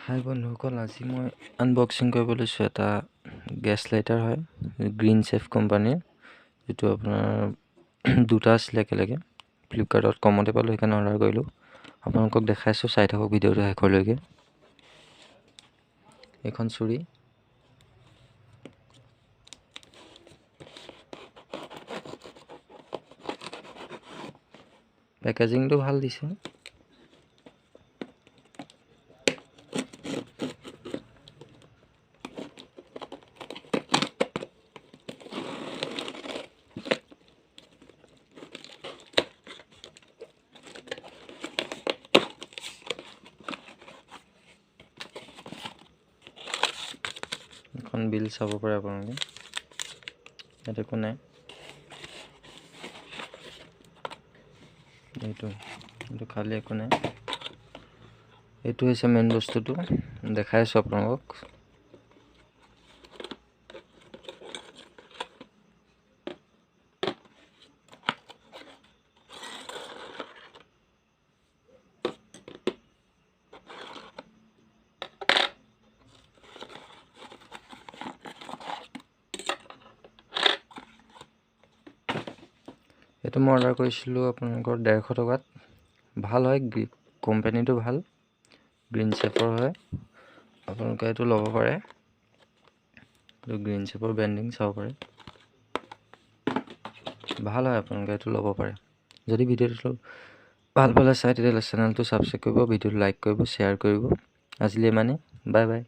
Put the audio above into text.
হাই বন্ধুসকল, আজি মই আনবক্সিং কৰিব লৈছোঁ এটা গেছ লাইটাৰ হয়, গ্ৰীণ চেফ কোম্পানীৰ, যিটো আপোনাৰ দুটা আছিলে একেলগে। ফ্লিপকাৰ্টত কমতে পালোঁ, সেইকাৰণে অৰ্ডাৰ কৰিলোঁ। আপোনালোকক দেখাইছোঁ, চাই থাকক ভিডিঅ'টো শেষলৈকে। এইখন চুৰি, পেকেজিংটো ভাল দিছে। এখন বিল চাব পাৰে আপোনালোকে, ইয়াত একো নাই। এইটো খালি একো নাই। এইটো হৈছে মেইন বস্তুটো, দেখাই আছোঁ আপোনালোকক। এইটো মই অৰ্ডাৰ কৰিছিলোঁ আপোনালোকৰ 150 টকাত। ভাল হয়, কোম্পানীটো ভাল, গ্ৰীণ চেফৰ হয়। আপোনালোকে এইটো ল'ব পাৰে, এইটো গ্ৰীণ চেফৰ ব্ৰেণ্ডিং চাব পাৰে, ভাল হয়। আপোনালোকে এইটো ল'ব পাৰে। যদি ভিডিঅ'টো ভাল পালে চাই, তেতিয়াহ'লে চেনেলটো ছাবস্ক্ৰাইব কৰিব, ভিডিঅ'টো লাইক কৰিব, শ্বেয়াৰ কৰিব। আজিলৈ ইমানেই, বাই বাই।